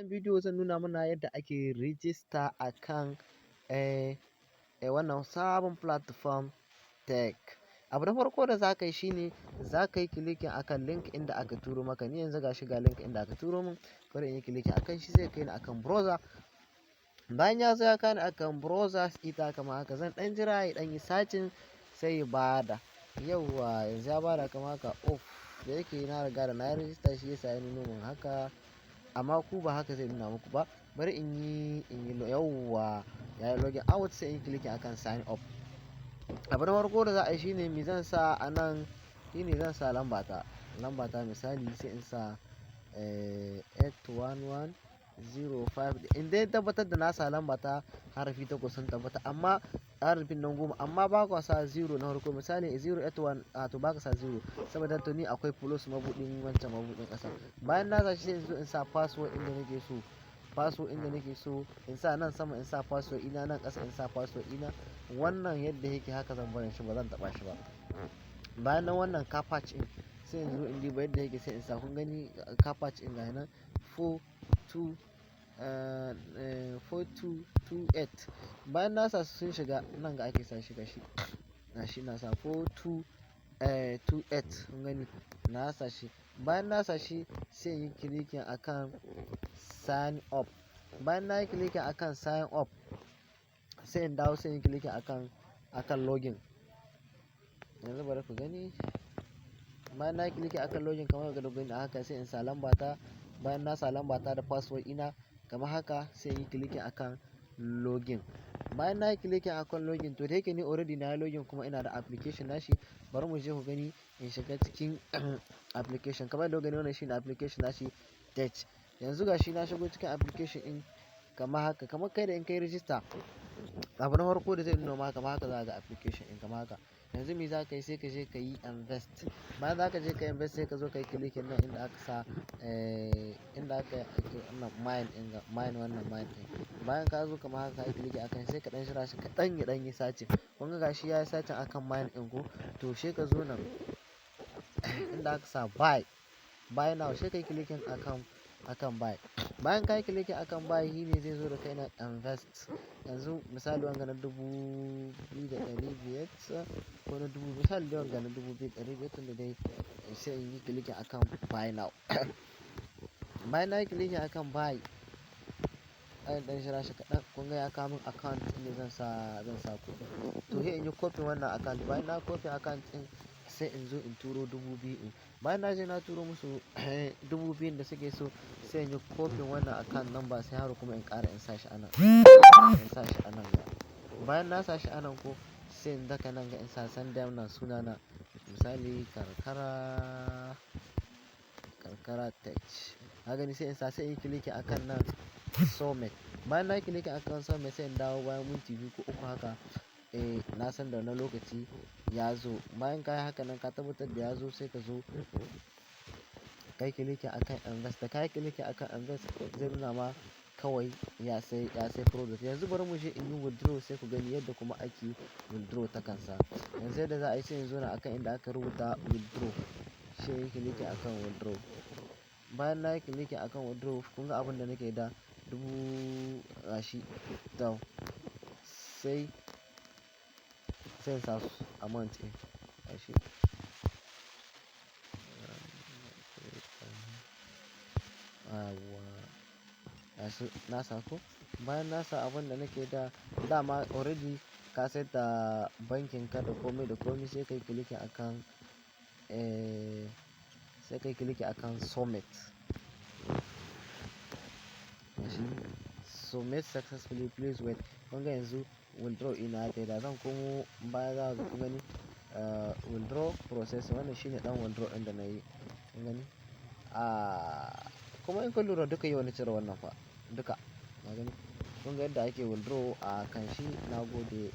wannan bidiyo zan nuna mana yadda ake rijista akan wannan sabon platform tech. Abu na farko da za ka yi shine za ka yi clicking akan link inda aka turo maka. Ni yanzu gashi ga link inda aka turo min, bari in yi clicking akan shi zai kai ni akan browser. Bayan ya zo ya kai ni akan browser ita kamar haka, zan ɗan jira ya ɗan yi searching sai ya bada. Yauwa yanzu ya bada kamar haka off, da yake na riga da na yi rijista shi yasa ya nuno min haka, amma ku ba haka zai nuna muku ba. Bari in yi yauwa ya yi login out, sai in yi clicking akan sign up. Abu na farko da za a yi shine me zan sa a nan, shine zan sa lambata misali sai in sa 81105. in dai tabbatar da na sa lambata harafi 8 sun tabbata, amma harafin nan 10, amma ba ka sa 0 na farko. Misali 081 to ba ka sa 0 saboda to ni akwai plus mabudin wancan mabudin ƙasa. Bayan na sa shi sai in zo in sa password inda nake so, in sa nan sama in sa password ina, nan ƙasa in sa password ina. Wannan yadda yake haka zan barin shi, ba zan taɓa shi ba. Bayan nan wannan captcha in sai in zo in diba yadda yake, sai in sa, kun gani captcha in ga nan 4228. bayan na sa sun shiga nan ga ake sa shi gashi na sa 4228, kun gani na sa shi. Bayan na sa shi sai in yi clicking akan sign up. Bayan na yi clicking akan sign up sai in dawo sai in yi clicking akan login. Yanzu bari ku gani, bayan na yi clicking akan login kamar ga gani haka, sai in sa lambata. Bayan na sa lambata da password ina kamar haka, sai in yi clicking akan login. Bayan na yi clicking akan login, to da yake ni already na yi login kuma ina da application nashi, bari mu je ku gani in shiga cikin application. Kamar da gani wannan shine application nashi tech. Yanzu gashi na shigo cikin application in kamar haka, kamar kai da in kai register, abu na farko da zai nuna maka kamar haka za ga application in kamar haka. Yanzu me za ka yi, sai ka je ka yi invest. Bayan za ka je ka invest sai ka zo ka yi clicking nan inda aka sa inda aka yi mine wannan mine ɗin. Bayan ka zo kamar haka ka yi clicking akan sai ka ɗan shira shi kaɗan ya ɗan yi searching. Kun ga gashi ya yi searching akan mine ɗin ko, to sai ka zo nan inda aka sa buy now, sai ka yi clicking akan buy. Bayan ka yi clicking akan buy, shi ne zai zo da kai na invest. Yanzu misali wanga na 2500 ko na 2000, misali da wanga na 2500, tunda dai sai in yi clicking akan buy now. Bayan na yi clicking akan buy, ɗan shira shi kaɗan, kun ga ya kawo min account inda zan sa kuɗi. To sai in yi copy wannan account. Bayan na copy account ɗin sai in zo in turo 2000. Bayan na je na turo musu 2000 da suke so, sai in yi copy wannan account number, sai haro kuma in ƙara in sa shi anan. Bayan na sa shi anan ko, sai in daka nan ga in sa sanda nan sunana, misali karkara tech. Na gani sai in sa, sai in yi clicking akan nan submit. Bayan na yi clicking akan submit sai in dawo bayan minti 2 ko 3 haka, na san da na lokaci ya zo. Bayan ka yi haka nan ka tabbatar da ya zo, sai ka zo ka yi clicking akan invest. Da ka yi clicking akan invest zai nuna ma kawai ya sai product. Yanzu bari mu je in yi withdraw sai ku gani yadda kuma ake withdraw ta kansa. Yanzu yadda za a yi, sai in zo na akan inda aka rubuta withdraw, sai in yi clicking akan withdraw. Bayan na yi clicking akan withdraw, kun ga abin da nake da gashi to sai in sa amount ɗin gashi. Na sa ko, bayan na sa abin da nake da dama already ka saita bankin ka da komai da komai, sai ka yi clicking akan submit. Submit successfully, please wait. Kun ga yanzu withdraw ina ya kai, da zan komo baya za ku gani withdraw process. Wannan shine dan withdraw ɗin da na yi, kun gani. Kuma in kun lura duka yau na cire wannan fa duka, na gani. Kun ga yadda ake withdraw a kan shi. Na gode.